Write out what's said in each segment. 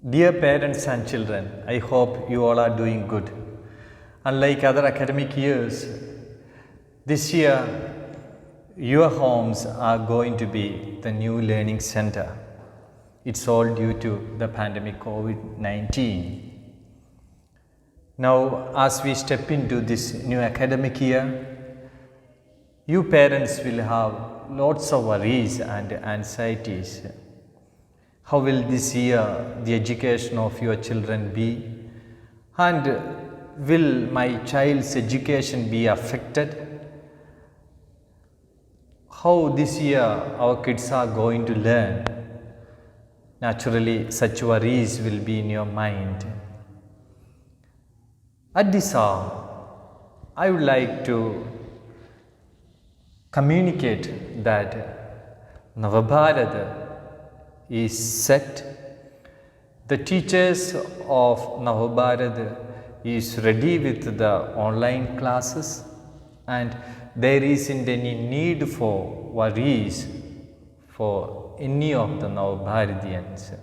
Dear parents and children, I hope you all are doing good. Unlike other academic years, this year your homes are going to be the new learning center. It's all due to the pandemic COVID-19. Now, as we step into this new academic year, you parents will have lots of worries and anxieties. How will this year the education of your children be? And will my child's education be affected? How this year our kids are going to learn? Naturally, such worries will be in your mind. At this hour, I would like to communicate that Navabharata is set. The teachers of Navabharata is ready with the online classes, and there isn't any need for worries for any of the Navabharatians.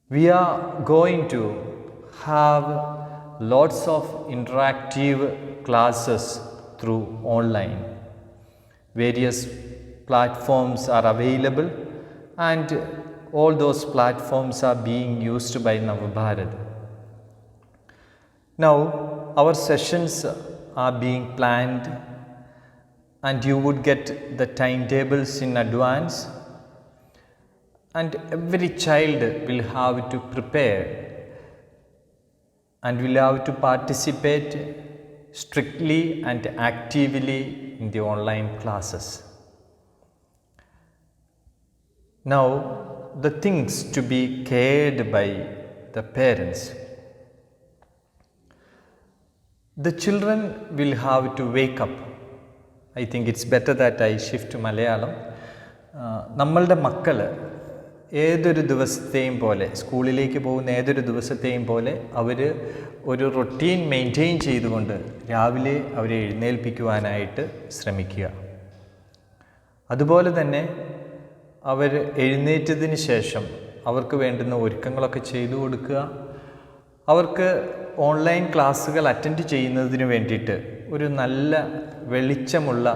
We are going to have lots of interactive classes through online. Various platforms are available, and all those platforms are being used by Navabharata. Now, our sessions are being planned, and you would get the timetables in advance, and every child will have to prepare and will have to participate strictly and actively in the online classes. Now, the things to be cared by the parents. The children will have to wake up. I think it's better that I shift to Malayalam. നമ്മളുടെ മക്കൾ ഏതൊരു ദിവസത്തെയും പോലെ, സ്കൂളിലേക്ക് പോകുന്ന ഏതൊരു ദിവസത്തെയും പോലെ അവർ ഒരു റൊട്ടീൻ മെയിൻറ്റെയിൻ ചെയ്തുകൊണ്ട് രാവിലെ അവരെ എഴുന്നേൽപ്പിക്കുവാനായിട്ട് ശ്രമിക്കുക. അതുപോലെ തന്നെ അവർ എഴുന്നേറ്റതിന് ശേഷം അവർക്ക് വേണ്ടുന്ന ഒരുക്കങ്ങളൊക്കെ ചെയ്തു കൊടുക്കുക. അവർക്ക് ഓൺലൈൻ ക്ലാസ്സുകൾ അറ്റൻഡ് ചെയ്യുന്നതിന് വേണ്ടിയിട്ട് ഒരു നല്ല വെളിച്ചമുള്ള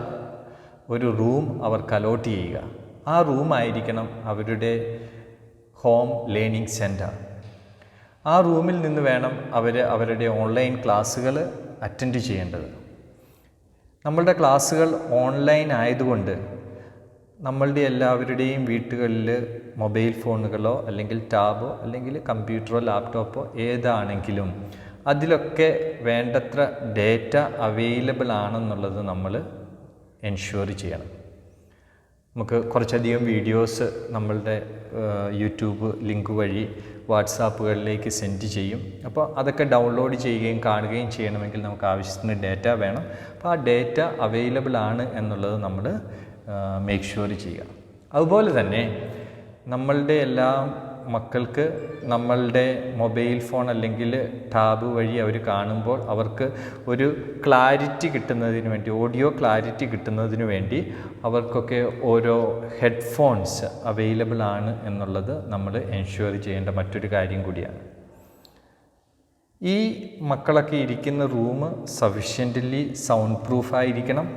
ഒരു റൂം അവർക്ക് അലോട്ട് ചെയ്യുക. ആ റൂമായിരിക്കണം അവരുടെ ഹോം ലേണിംഗ് സെൻറ്റർ. ആ റൂമിൽ നിന്ന് വേണം അവർ അവരുടെ ഓൺലൈൻ ക്ലാസ്സുകൾ അറ്റൻഡ് ചെയ്യേണ്ടത്. നമ്മളുടെ ക്ലാസ്സുകൾ ഓൺലൈൻ ആയതുകൊണ്ട് നമ്മളുടെ എല്ലാവരുടെയും വീട്ടുകളിൽ മൊബൈൽ ഫോണുകളോ അല്ലെങ്കിൽ ടാബോ അല്ലെങ്കിൽ കമ്പ്യൂട്ടറോ ലാപ്ടോപ്പോ ഏതാണെങ്കിലും അതിലൊക്കെ വേണ്ടത്ര ഡേറ്റ അവൈലബിൾ ആണെന്നുള്ളത് നമ്മൾ എൻഷുർ ചെയ്യണം. നമുക്ക് കുറച്ചധികം വീഡിയോസ് നമ്മളുടെ യൂട്യൂബ് ലിങ്ക് വഴി വാട്സാപ്പുകളിലേക്ക് സെൻഡ് ചെയ്യും. അപ്പോൾ അതൊക്കെ ഡൗൺലോഡ് ചെയ്യുകയും കാണുകയും ചെയ്യണമെങ്കിൽ നമുക്ക് ആവശ്യത്തിന് ഡേറ്റ വേണം. അപ്പോൾ ആ ഡേറ്റ അവൈലബിൾ ആണ് എന്നുള്ളത് നമ്മൾ മേക്ക് ഷുവർ ചെയ്യുക. അതുപോലെ തന്നെ നമ്മളുടെ എല്ലാ മക്കൾക്ക് നമ്മളുടെ മൊബൈൽ ഫോൺ അല്ലെങ്കിൽ ടാബ് വഴി അവർ കാണുമ്പോൾ അവർക്ക് ഒരു ക്ലാരിറ്റി കിട്ടുന്നതിന് വേണ്ടി, ഓഡിയോ ക്ലാരിറ്റി കിട്ടുന്നതിന് വേണ്ടി അവർക്കൊക്കെ ഓരോ ഹെഡ്ഫോൺസ് അവൈലബിൾ ആണ് എന്നുള്ളത് നമ്മൾ എൻഷുർ ചെയ്യേണ്ട മറ്റൊരു കാര്യം കൂടിയാണ്. ഈ മക്കളൊക്കെ ഇരിക്കുന്ന റൂം സഫിഷ്യൻ്റ്ലി സൗണ്ട് പ്രൂഫായിരിക്കണം.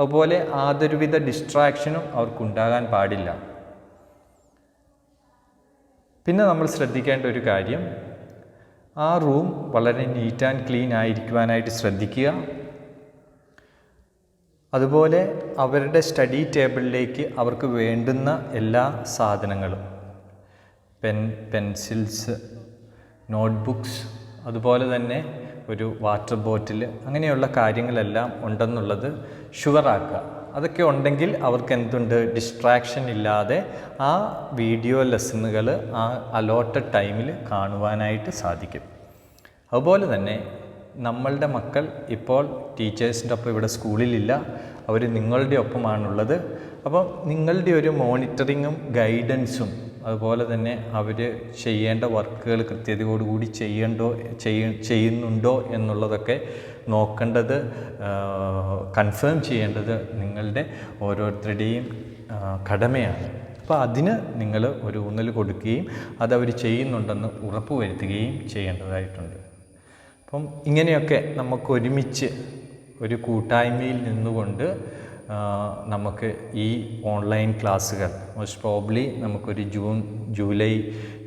അതുപോലെ യാതൊരുവിധ ഡിസ്ട്രാക്ഷനും അവർക്കുണ്ടാകാൻ പാടില്ല. പിന്നെ നമ്മൾ ശ്രദ്ധിക്കേണ്ട ഒരു കാര്യം, ആ റൂം വളരെ നീറ്റ് ആൻഡ് ക്ലീൻ ആയിരിക്കുവാനായിട്ട് ശ്രദ്ധിക്കുക. അതുപോലെ അവരുടെ സ്റ്റഡി ടേബിളിലേക്ക് അവർക്ക് വേണ്ടുന്ന എല്ലാ സാധനങ്ങളും, പെൻസിൽസ്, നോട്ട്ബുക്സ്, അതുപോലെ തന്നെ ഒരു വാട്ടർ ബോട്ടിൽ, അങ്ങനെയുള്ള കാര്യങ്ങളെല്ലാം ഉണ്ടെന്നുള്ളത് ഷുവറാക്കുക. അതൊക്കെ ഉണ്ടെങ്കിൽ അവർക്ക് എന്തുണ്ട്, ഡിസ്ട്രാക്ഷൻ ഇല്ലാതെ ആ വീഡിയോ ലെസണുകൾ ആ അലോട്ടഡ് ടൈമിൽ കാണുവാനായിട്ട് സാധിക്കും. അതുപോലെ തന്നെ നമ്മളുടെ മക്കൾ ഇപ്പോൾ ടീച്ചേഴ്സിൻ്റെ ഒപ്പം ഇവിടെ സ്കൂളിലില്ല, അവർ നിങ്ങളുടെ ഒപ്പമാണുള്ളത്. അപ്പം നിങ്ങളുടെ ഒരു മോണിറ്ററിങ്ങും ഗൈഡൻസും അതുപോലെ തന്നെ അവർ ചെയ്യേണ്ട വർക്കുകൾ കൃത്യതയോടുകൂടി ചെയ്യുന്നുണ്ടോ എന്നുള്ളതൊക്കെ നോക്കേണ്ടത്, കൺഫേം ചെയ്യേണ്ടത് നിങ്ങളുടെ ഓരോരുത്തരുടെയും കടമയാണ്. അപ്പോൾ അതിന് നിങ്ങൾ ഒരു ഊന്നൽ കൊടുക്കുകയും അതവർ ചെയ്യുന്നുണ്ടെന്ന് ഉറപ്പ് വരുത്തുകയും ചെയ്യേണ്ടതായിട്ടുണ്ട്. അപ്പം ഇങ്ങനെയൊക്കെ നമുക്ക് ഒരുമിച്ച് ഒരു കൂട്ടായ്മയിൽ നിന്നുകൊണ്ട് നമുക്ക് ഈ ഓൺലൈൻ ക്ലാസ്സുകൾ മോസ്റ്റ് പ്രോബ്ലി നമുക്കൊരു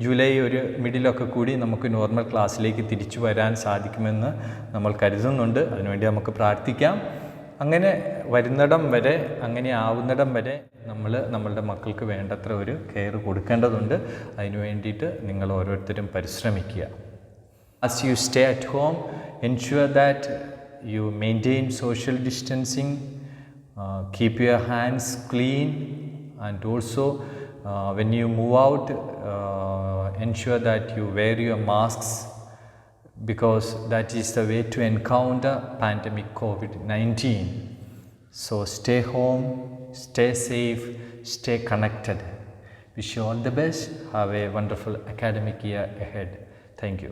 ജൂലൈ ഒരു മിഡിലൊക്കെ കൂടി നമുക്ക് നോർമൽ ക്ലാസ്സിലേക്ക് തിരിച്ചു വരാൻ സാധിക്കുമെന്ന് നമ്മൾ കരുതുന്നുണ്ട്. അതിനുവേണ്ടി നമുക്ക് പ്രാർത്ഥിക്കാം. അങ്ങനെ വരുന്നിടം വരെ, അങ്ങനെ ആവുന്നിടം വരെ നമ്മളുടെ മക്കൾക്ക് വേണ്ടത്ര ഒരു കെയർ കൊടുക്കേണ്ടതുണ്ട്. അതിനു വേണ്ടിയിട്ട് നിങ്ങൾ ഓരോരുത്തരും പരിശ്രമിക്കുക. As you stay at home, ensure that you maintain social distancing, keep your hands clean, and also when you move out, ensure that you wear your masks, because that is the way to encounter pandemic COVID-19. So stay home, stay safe, stay connected. Wish you all the best. Have a wonderful academic year ahead. Thank you.